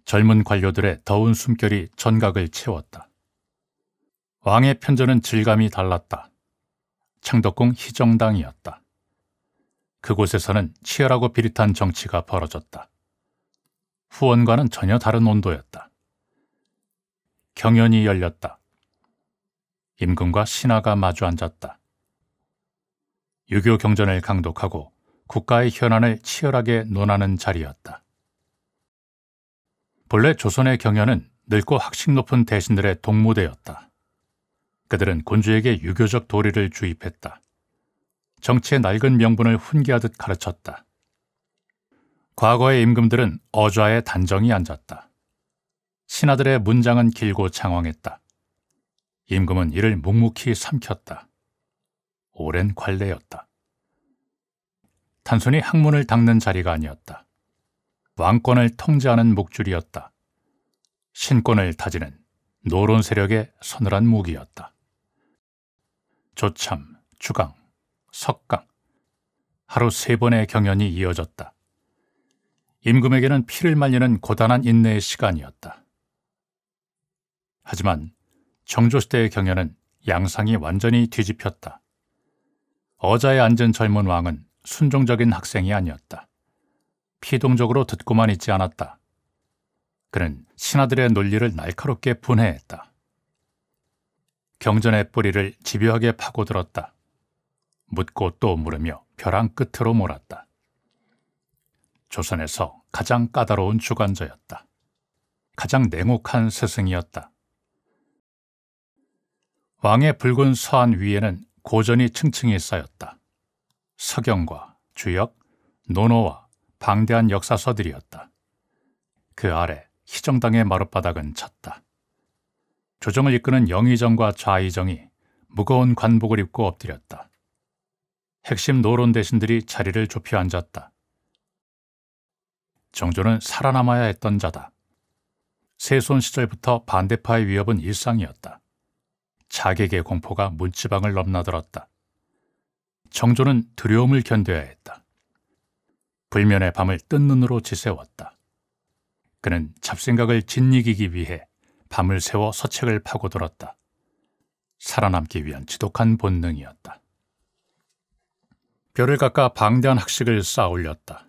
젊은 관료들의 더운 숨결이 전각을 채웠다. 왕의 편전은 질감이 달랐다. 창덕궁 희정당이었다. 그곳에서는 치열하고 비릿한 정치가 벌어졌다. 후원과는 전혀 다른 온도였다. 경연이 열렸다. 임금과 신하가 마주 앉았다. 유교 경전을 강독하고 국가의 현안을 치열하게 논하는 자리였다. 본래 조선의 경연은 늙고 학식 높은 대신들의 동무대였다. 그들은 군주에게 유교적 도리를 주입했다. 정치의 낡은 명분을 훈계하듯 가르쳤다. 과거의 임금들은 어좌에 단정히 앉았다. 신하들의 문장은 길고 장황했다. 임금은 이를 묵묵히 삼켰다. 오랜 관례였다. 단순히 학문을 닦는 자리가 아니었다. 왕권을 통제하는 목줄이었다. 신권을 다지는 노론 세력의 서늘한 무기였다. 조참, 주강, 석강, 하루 3번의 경연이 이어졌다. 임금에게는 피를 말리는 고단한 인내의 시간이었다. 하지만 정조시대의 경연은 양상이 완전히 뒤집혔다. 어자에 앉은 젊은 왕은 순종적인 학생이 아니었다. 피동적으로 듣고만 있지 않았다. 그는 신하들의 논리를 날카롭게 분해했다. 경전의 뿌리를 집요하게 파고들었다. 묻고 또 물으며 벼랑 끝으로 몰았다. 조선에서 가장 까다로운 주관자였다. 가장 냉혹한 스승이었다. 왕의 붉은 서한 위에는 고전이 층층이 쌓였다. 서경과 주역, 논어와 방대한 역사서들이었다. 그 아래 희정당의 마룻바닥은 찼다. 조정을 이끄는 영의정과 좌의정이 무거운 관복을 입고 엎드렸다. 핵심 노론 대신들이 자리를 좁혀 앉았다. 정조는 살아남아야 했던 자다. 세손 시절부터 반대파의 위협은 일상이었다. 자객의 공포가 문지방을 넘나들었다. 정조는 두려움을 견뎌야 했다. 불면의 밤을 뜬 눈으로 지새웠다. 그는 잡생각을 짓이기기 위해 밤을 새워 서책을 파고들었다. 살아남기 위한 지독한 본능이었다. 뼈를 깎아 방대한 학식을 쌓아 올렸다.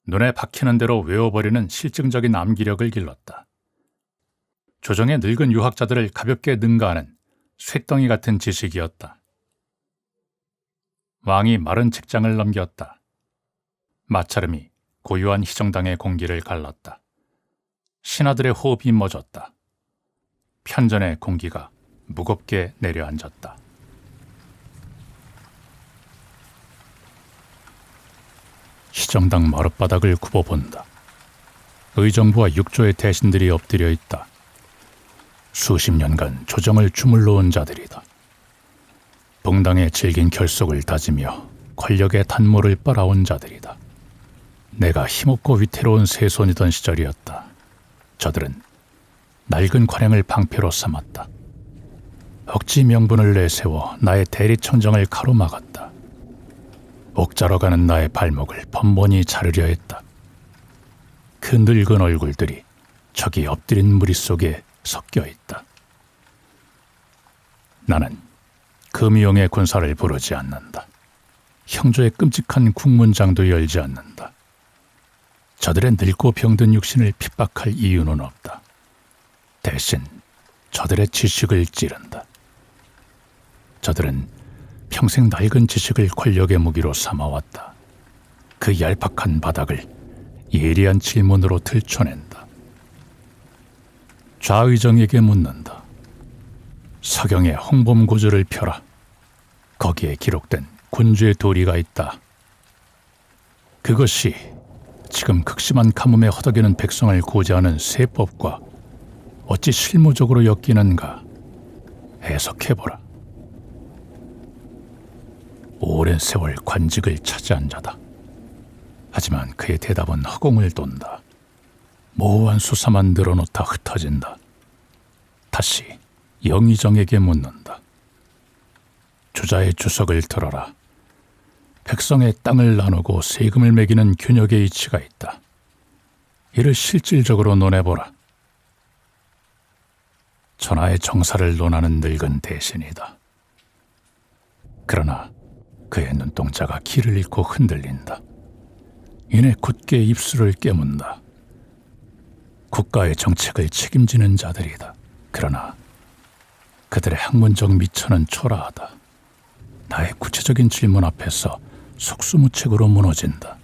눈에 박히는 대로 외워버리는 실증적인 암기력을 길렀다. 조정의 늙은 유학자들을 가볍게 능가하는 쇳덩이 같은 지식이었다. 왕이 마른 책장을 넘겼다. 마차름이 고요한 희정당의 공기를 갈랐다. 신하들의 호흡이 멎었다. 편전의 공기가 무겁게 내려앉았다. 희정당 마룻바닥을 굽어본다. 의정부와 육조의 대신들이 엎드려 있다. 수십 년간 조정을 주물러 온 자들이다. 봉당의 질긴 결속을 다지며 권력의 단모를 빨아온 자들이다. 내가 힘없고 위태로운 세손이던 시절이었다. 저들은 낡은 관행을 방패로 삼았다. 억지 명분을 내세워 나의 대리청정을 가로막았다. 옥자로 가는 나의 발목을 번번이 자르려 했다. 그 늙은 얼굴들이 저기 엎드린 무리 속에 섞여 있다. 나는 금이용의 군사를 부르지 않는다. 형조의 끔찍한 국문장도 열지 않는다. 저들의 늙고 병든 육신을 핍박할 이유는 없다. 대신 저들의 지식을 찌른다. 저들은 평생 낡은 지식을 권력의 무기로 삼아왔다. 그 얄팍한 바닥을 예리한 질문으로 들춰낸다. 좌의정에게 묻는다. 서경의 홍범구주를 펴라. 거기에 기록된 군주의 도리가 있다. 그것이 지금 극심한 가뭄에 허덕이는 백성을 구제하는 세법과 어찌 실무적으로 엮이는가 해석해보라. 오랜 세월 관직을 차지한 자다. 하지만 그의 대답은 허공을 돈다. 모호한 수사만 늘어놓다 흩어진다. 다시 영의정에게 묻는다. 주자의 주석을 들어라. 백성의 땅을 나누고 세금을 매기는 균역의 이치가 있다. 이를 실질적으로 논해보라. 천하의 정사를 논하는 늙은 대신이다. 그러나 그의 눈동자가 길을 잃고 흔들린다. 이내 굳게 입술을 깨문다. 국가의 정책을 책임지는 자들이다. 그러나 그들의 학문적 미천은 초라하다. 나의 구체적인 질문 앞에서 속수무책으로 무너진다.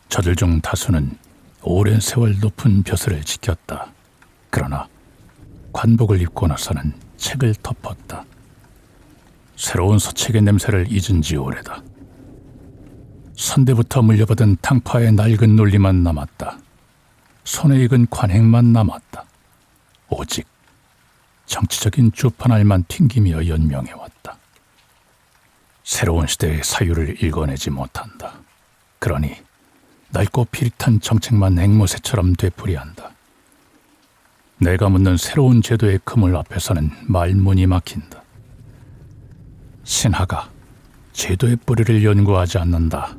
저들 중 다수는 오랜 세월 높은 벼슬을 지켰다. 그러나 관복을 입고 나서는 책을 덮었다. 새로운 서책의 냄새를 잊은 지 오래다. 선대부터 물려받은 탕파의 낡은 논리만 남았다. 손에 익은 관행만 남았다. 오직 정치적인 주판알만 튕기며 연명해왔다. 새로운 시대의 사유를 읽어내지 못한다. 그러니 낡고 비릿한 정책만 앵무새처럼 되풀이한다. 내가 묻는 새로운 제도의 그물 앞에서는 말문이 막힌다. 신하가 제도의 뿌리를 연구하지 않는다.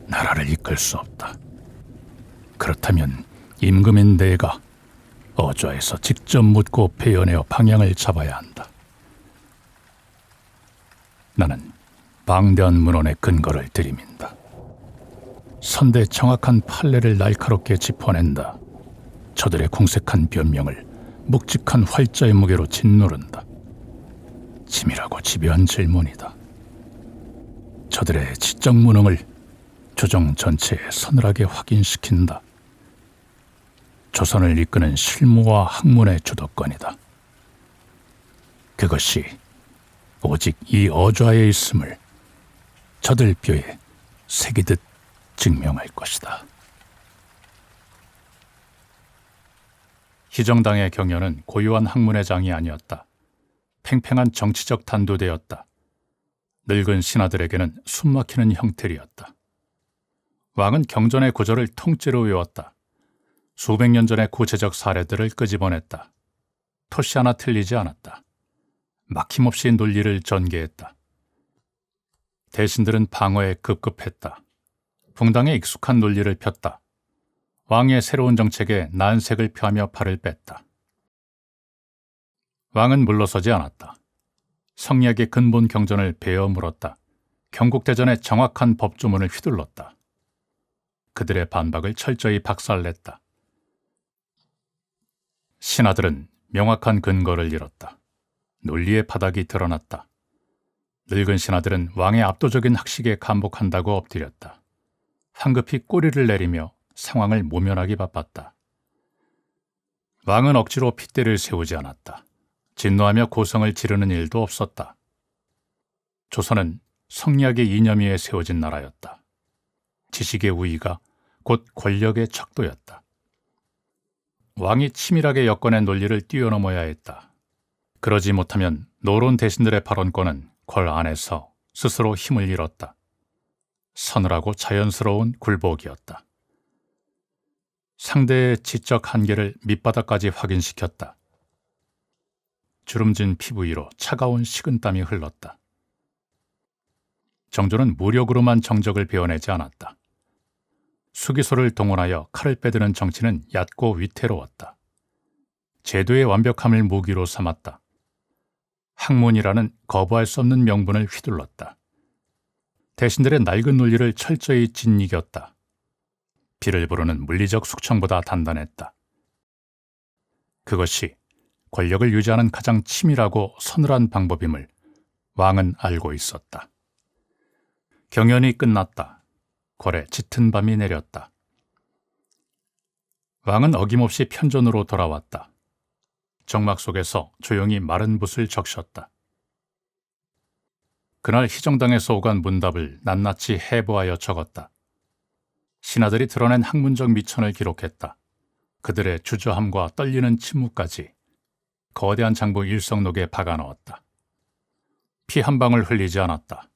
나라를 이끌 수 없다. 그렇다면 임금인 내가 어좌에서 직접 묻고 배연하여 방향을 잡아야 한다. 나는 방대한 문헌의 근거를 들이민다. 선대 정확한 판례를 날카롭게 짚어낸다. 저들의 궁색한 변명을 묵직한 활자의 무게로 짓누른다. 치밀하고 집요한 질문이다. 저들의 지적 무능을 조정 전체에 서늘하게 확인시킨다. 조선을 이끄는 실무와 학문의 주도권이다. 그것이 오직 이 어좌에 있음을 저들 뼈에 새기듯 증명할 것이다. 희정당의 경연은 고요한 학문의 장이 아니었다. 팽팽한 정치적 단도대였다. 늙은 신하들에게는 숨막히는 형틀이었다. 왕은 경전의 구절을 통째로 외웠다. 수백 년 전의 구체적 사례들을 끄집어냈다. 토시 하나 틀리지 않았다. 막힘없이 논리를 전개했다. 대신들은 방어에 급급했다. 붕당에 익숙한 논리를 폈다. 왕의 새로운 정책에 난색을 표하며 발을 뺐다. 왕은 물러서지 않았다. 성리학의 근본 경전을 베어 물었다. 경국대전의 정확한 법조문을 휘둘렀다. 그들의 반박을 철저히 박살냈다. 신하들은 명확한 근거를 잃었다. 논리의 바닥이 드러났다. 늙은 신하들은 왕의 압도적인 학식에 감복한다고 엎드렸다. 황급히 꼬리를 내리며 상황을 모면하기 바빴다. 왕은 억지로 핏대를 세우지 않았다. 진노하며 고성을 지르는 일도 없었다. 조선은 성리학의 이념 위에 세워진 나라였다. 지식의 우위가 곧 권력의 척도였다. 왕이 치밀하게 엮어낸 논리를 뛰어넘어야 했다. 그러지 못하면 노론 대신들의 발언권은 궐 안에서 스스로 힘을 잃었다. 서늘하고 자연스러운 굴복이었다. 상대의 지적 한계를 밑바닥까지 확인시켰다. 주름진 피부 위로 차가운 식은땀이 흘렀다. 정조는 무력으로만 정적을 베어내지 않았다. 수기소를 동원하여 칼을 빼드는 정치는 얕고 위태로웠다. 제도의 완벽함을 무기로 삼았다. 학문이라는 거부할 수 없는 명분을 휘둘렀다. 대신들의 낡은 논리를 철저히 짓이겼다. 비를 부르는 물리적 숙청보다 단단했다. 그것이 권력을 유지하는 가장 치밀하고 서늘한 방법임을 왕은 알고 있었다. 경연이 끝났다. 궐에 짙은 밤이 내렸다. 왕은 어김없이 편전으로 돌아왔다. 정막 속에서 조용히 마른 붓을 적셨다. 그날 희정당에서 오간 문답을 낱낱이 해부하여 적었다. 신하들이 드러낸 학문적 미천을 기록했다. 그들의 주저함과 떨리는 침묵까지 거대한 장부 일성록에 박아넣었다. 피 한 방울 흘리지 않았다.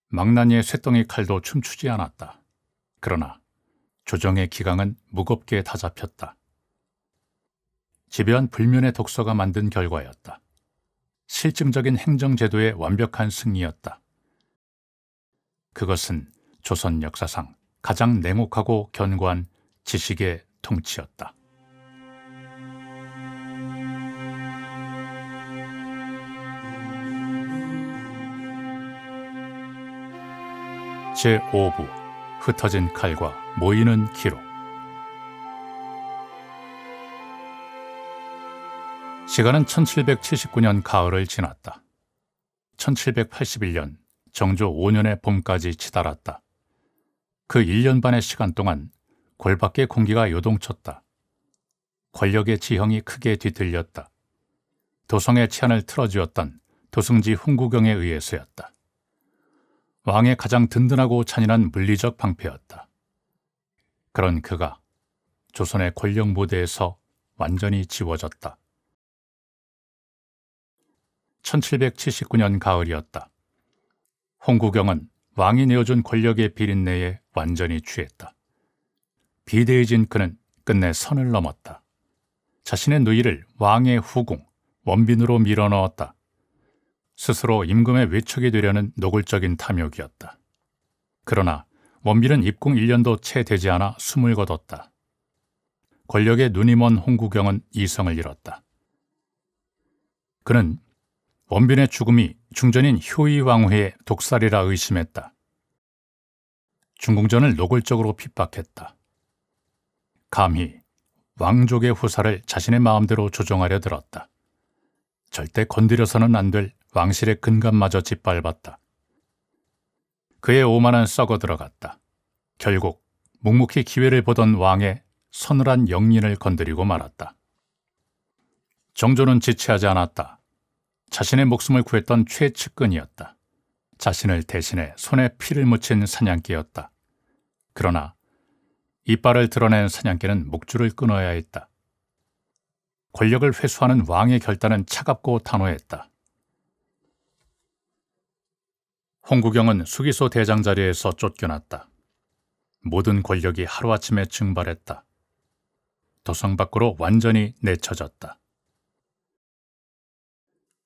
망나니의 쇳덩이 칼도 춤추지 않았다. 그러나 조정의 기강은 무겁게 다잡혔다. 집요한 불면의 독서가 만든 결과였다. 실증적인 행정제도의 완벽한 승리였다. 그것은 조선 역사상 가장 냉혹하고 견고한 지식의 통치였다. 제5부 흩어진 칼과 모이는 기록. 시간은 1779년 가을을 지났다. 1781년 정조 5년의 봄까지 치달았다. 그 1년 반의 시간 동안 궐 밖의 공기가 요동쳤다. 권력의 지형이 크게 뒤틀렸다. 도성의 치안을 틀어주었던 도승지 훈구경에 의해서였다. 왕의 가장 든든하고 잔인한 물리적 방패였다. 그런 그가 조선의 권력 무대에서 완전히 지워졌다. 1779년 가을이었다. 홍구경은 왕이 내어준 권력의 비린내에 완전히 취했다. 비대해진 그는 끝내 선을 넘었다. 자신의 누이를 왕의 후궁 원빈으로 밀어넣었다. 스스로 임금의 외척이 되려는 노골적인 탐욕이었다. 그러나 원빈은 입궁 1년도 채 되지 않아 숨을 거뒀다. 권력의 눈이 먼 홍구경은 이성을 잃었다. 그는 원빈의 죽음이 중전인 효의왕후의 독살이라 의심했다. 중궁전을 노골적으로 핍박했다. 감히 왕족의 후사를 자신의 마음대로 조종하려 들었다. 절대 건드려서는 안 될 왕실의 근간마저 짓밟았다. 그의 오만은 썩어 들어갔다. 결국 묵묵히 기회를 보던 왕의 서늘한 영린을 건드리고 말았다. 정조는 지체하지 않았다. 자신의 목숨을 구했던 최측근이었다. 자신을 대신해 손에 피를 묻힌 사냥개였다. 그러나 이빨을 드러낸 사냥개는 목줄을 끊어야 했다. 권력을 회수하는 왕의 결단은 차갑고 단호했다. 홍구경은 수기소 대장 자리에서 쫓겨났다. 모든 권력이 하루아침에 증발했다. 도성 밖으로 완전히 내쳐졌다.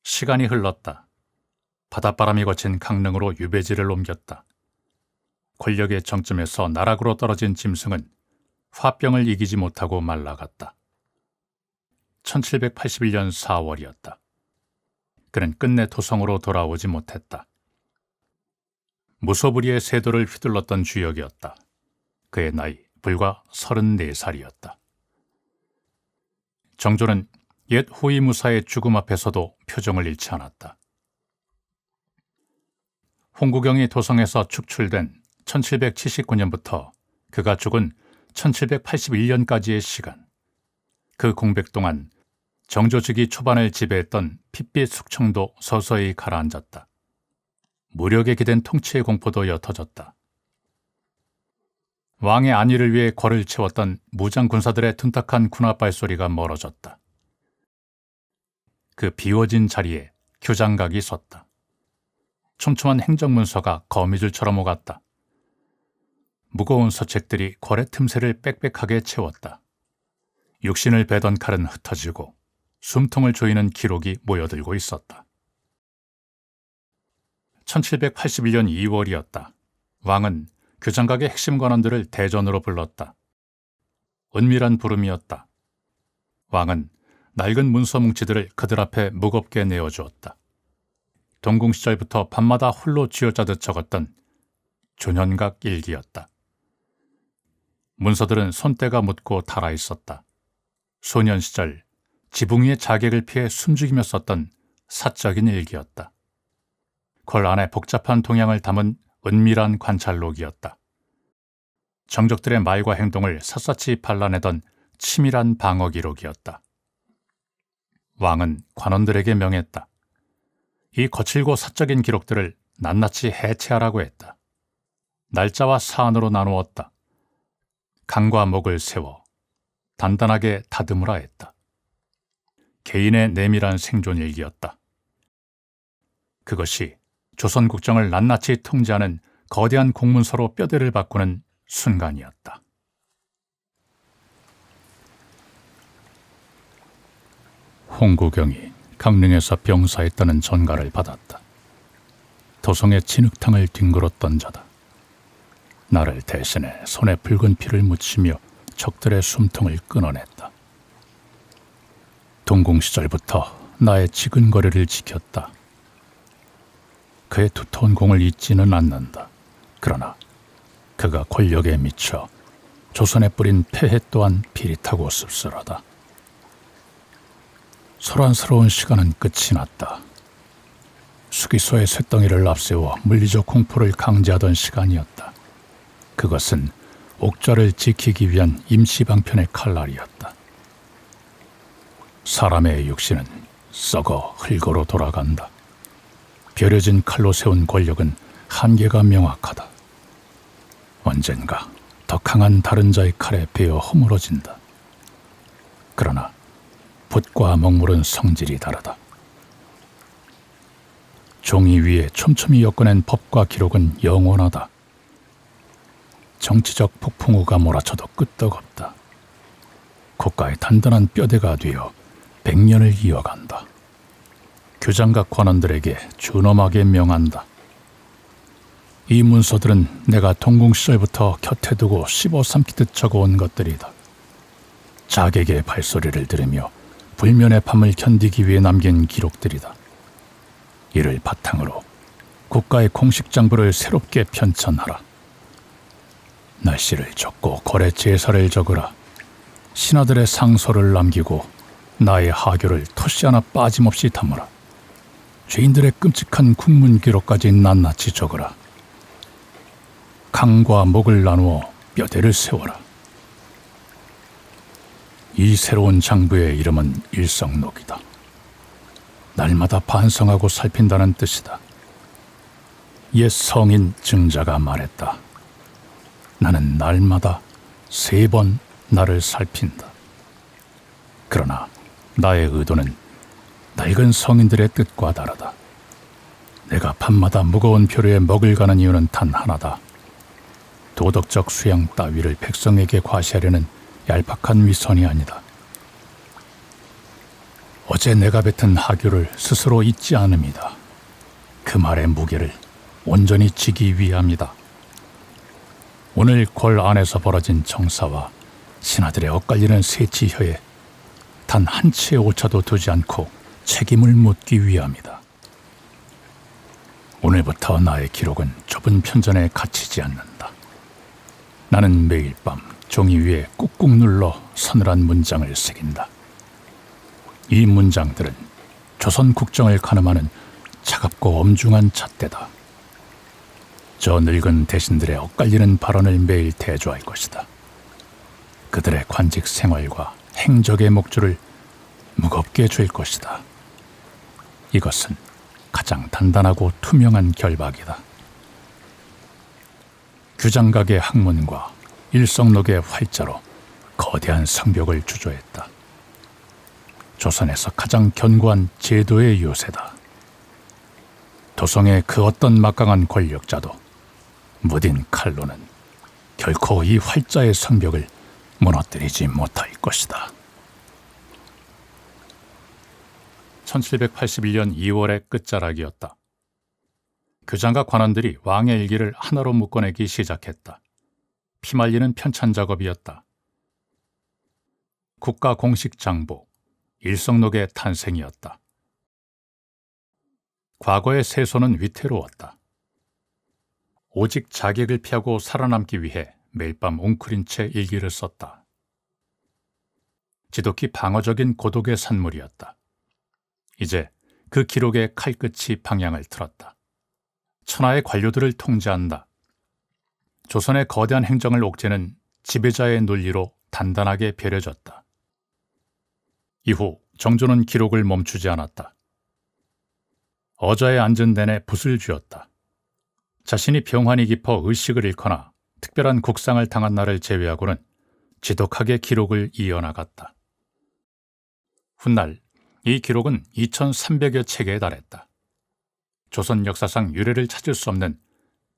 시간이 흘렀다. 바닷바람이 거친 강릉으로 유배지를 옮겼다. 권력의 정점에서 나락으로 떨어진 짐승은 화병을 이기지 못하고 말라갔다. 1781년 4월이었다. 그는 끝내 도성으로 돌아오지 못했다. 무소불위의 세도를 휘둘렀던 주역이었다. 그의 나이 불과 34살이었다. 정조는 옛 호위무사의 죽음 앞에서도 표정을 잃지 않았다. 홍구경이 도성에서 축출된 1779년부터 그가 죽은 1781년까지의 시간, 그 공백 동안 정조직이 초반을 지배했던 핏빛 숙청도 서서히 가라앉았다. 무력에 기댄 통치의 공포도 옅어졌다. 왕의 안위를 위해 궐을 채웠던 무장 군사들의 둔탁한 군화 발소리가 멀어졌다. 그 비워진 자리에 규장각이 섰다. 촘촘한 행정문서가 거미줄처럼 오갔다. 무거운 서책들이 궐의 틈새를 빽빽하게 채웠다. 육신을 베던 칼은 흩어지고 숨통을 조이는 기록이 모여들고 있었다. 1781년 2월이었다. 왕은 규장각의 핵심 관원들을 대전으로 불렀다. 은밀한 부름이었다. 왕은 낡은 문서 뭉치들을 그들 앞에 무겁게 내어주었다. 동궁 시절부터 밤마다 홀로 쥐어짜듯 적었던 조년각 일기였다. 문서들은 손때가 묻고 달아있었다. 소년 시절 지붕 위의 자객을 피해 숨죽이며 썼던 사적인 일기였다. 궐 안에 복잡한 동향을 담은 은밀한 관찰록이었다. 정적들의 말과 행동을 샅샅이 발라내던 치밀한 방어 기록이었다. 왕은 관원들에게 명했다. 이 거칠고 사적인 기록들을 낱낱이 해체하라고 했다. 날짜와 사안으로 나누었다. 강과 목을 세워 단단하게 다듬으라 했다. 개인의 내밀한 생존일기였다. 그것이 조선 국정을 낱낱이 통제하는 거대한 공문서로 뼈대를 바꾸는 순간이었다. 홍구경이 강릉에서 병사했다는 전가를 받았다. 도성의 진흙탕을 뒹굴어 던져다 나를 대신해 손에 붉은 피를 묻히며 적들의 숨통을 끊어냈다. 동궁 시절부터 나의 지근거리를 지켰다. 그의 두터운 공을 잊지는 않는다. 그러나 그가 권력에 미쳐 조선에 뿌린 폐해 또한 비릿하고 씁쓸하다. 소란스러운 시간은 끝이 났다. 수기소의 쇳덩이를 앞세워 물리적 공포를 강제하던 시간이었다. 그것은 옥좌를 지키기 위한 임시방편의 칼날이었다. 사람의 육신은 썩어 흙으로 돌아간다. 벼려진 칼로 세운 권력은 한계가 명확하다. 언젠가 더 강한 다른 자의 칼에 베어 허물어진다. 그러나 붓과 먹물은 성질이 다르다. 종이 위에 촘촘히 엮어낸 법과 기록은 영원하다. 정치적 폭풍우가 몰아쳐도 끄떡없다. 국가의 단단한 뼈대가 되어 100년을 이어간다. 규장각 관원들에게 준엄하게 명한다. 이 문서들은 내가 동궁 시절부터 곁에 두고 씹어 삼키듯 적어온 것들이다. 자객의 발소리를 들으며 불면의 밤을 견디기 위해 남긴 기록들이다. 이를 바탕으로 국가의 공식 장부를 새롭게 편찬하라. 날씨를 적고 거래 제사를 적으라. 신하들의 상소를 남기고 나의 하교를 토시 하나 빠짐없이 담으라. 죄인들의 끔찍한 국문 기록까지 낱낱이 적으라. 강과 목을 나누어 뼈대를 세워라. 이 새로운 장부의 이름은 일성록이다. 날마다 반성하고 살핀다는 뜻이다. 옛 성인 증자가 말했다. 나는 날마다 3번 나를 살핀다. 그러나 나의 의도는 낡은 성인들의 뜻과 다르다. 내가 밤마다 무거운 표류에 먹을 가는 이유는 단 하나다. 도덕적 수양 따위를 백성에게 과시하려는 얄팍한 위선이 아니다. 어제 내가 뱉은 하교를 스스로 잊지 않음이다. 그 말의 무게를 온전히 지기 위함이다. 오늘 궐 안에서 벌어진 정사와 신하들의 엇갈리는 세치혀에 단 한 치의 오차도 두지 않고 책임을 묻기 위함이다. 오늘부터 나의 기록은 좁은 편전에 갇히지 않는다. 나는 매일 밤 종이 위에 꾹꾹 눌러 서늘한 문장을 새긴다. 이 문장들은 조선 국정을 가늠하는 차갑고 엄중한 잣대다. 저 늙은 대신들의 엇갈리는 발언을 매일 대조할 것이다. 그들의 관직 생활과 행적의 목줄을 무겁게 쥘 것이다. 이것은 가장 단단하고 투명한 결박이다. 규장각의 학문과 일성록의 활자로 거대한 성벽을 주조했다. 조선에서 가장 견고한 제도의 요새다. 도성의 그 어떤 막강한 권력자도 무딘 칼로는 결코 이 활자의 성벽을 무너뜨리지 못할 것이다. 1781년 2월의 끝자락이었다. 규장각 관원들이 왕의 일기를 하나로 묶어내기 시작했다. 피말리는 편찬 작업이었다. 국가 공식 장부, 일성록의 탄생이었다. 과거의 세손은 위태로웠다. 오직 자객을 피하고 살아남기 위해 매일 밤 웅크린 채 일기를 썼다. 지독히 방어적인 고독의 산물이었다. 이제 그 기록의 칼끝이 방향을 틀었다. 천하의 관료들을 통제한다. 조선의 거대한 행정을 옥죄는 지배자의 논리로 단단하게 배려졌다. 이후 정조는 기록을 멈추지 않았다. 어자에 앉은 내내 붓을 쥐었다. 자신이 병환이 깊어 의식을 잃거나 특별한 국상을 당한 날을 제외하고는 지독하게 기록을 이어나갔다. 훗날 이 기록은 2300여 체계에 달했다. 조선 역사상 유례를 찾을 수 없는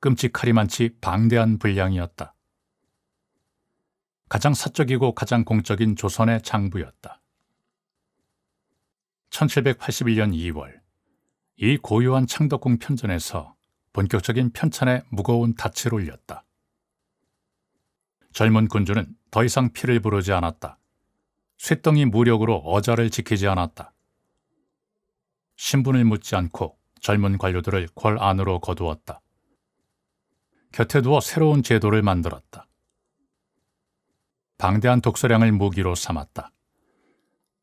끔찍하리만치 방대한 분량이었다. 가장 사적이고 가장 공적인 조선의 장부였다. 1781년 2월, 이 고요한 창덕궁 편전에서 본격적인 편찬에 무거운 닻을 올렸다. 젊은 군주는 더 이상 피를 부르지 않았다. 쇳덩이 무력으로 어자를 지키지 않았다. 신분을 묻지 않고 젊은 관료들을 궐 안으로 거두었다. 곁에 두어 새로운 제도를 만들었다. 방대한 독서량을 무기로 삼았다.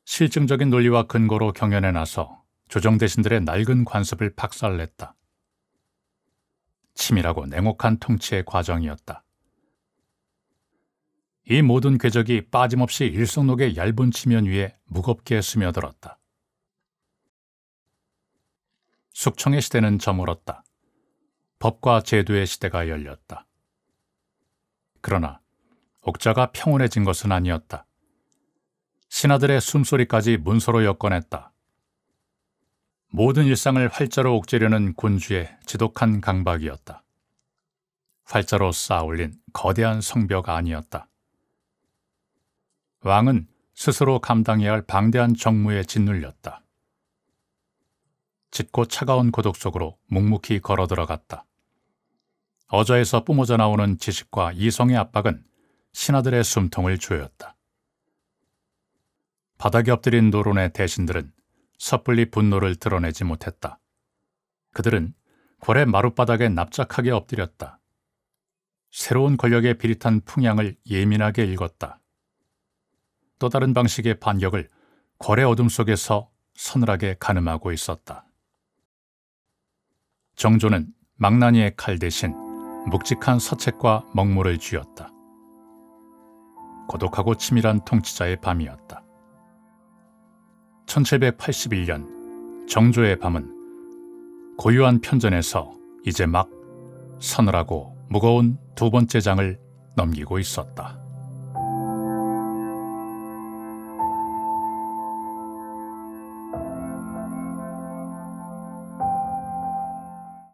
실증적인 논리와 근거로 경연에 나서 조정대신들의 낡은 관습을 박살냈다. 치밀하고 냉혹한 통치의 과정이었다. 이 모든 궤적이 빠짐없이 일성록의 얇은 지면 위에 무겁게 스며들었다. 숙청의 시대는 저물었다. 법과 제도의 시대가 열렸다. 그러나 옥자가 평온해진 것은 아니었다. 신하들의 숨소리까지 문서로 엮어냈다. 모든 일상을 활자로 옥죄려는 군주의 지독한 강박이었다. 활자로 쌓아올린 거대한 성벽 아니었다. 왕은 스스로 감당해야 할 방대한 정무에 짓눌렸다. 짙고 차가운 고독 속으로 묵묵히 걸어들어갔다. 어자에서 뿜어져 나오는 지식과 이성의 압박은 신하들의 숨통을 조였다. 바닥에 엎드린 노론의 대신들은 섣불리 분노를 드러내지 못했다. 그들은 궐의 마룻바닥에 납작하게 엎드렸다. 새로운 권력의 비릿한 풍향을 예민하게 읽었다. 또 다른 방식의 반격을 궐의 어둠 속에서 서늘하게 가늠하고 있었다. 정조는 망나니의 칼 대신 묵직한 서책과 먹물을 쥐었다. 고독하고 치밀한 통치자의 밤이었다. 1781년 정조의 밤은 고요한 편전에서 이제 막 서늘하고 무거운 두 번째 장을 넘기고 있었다.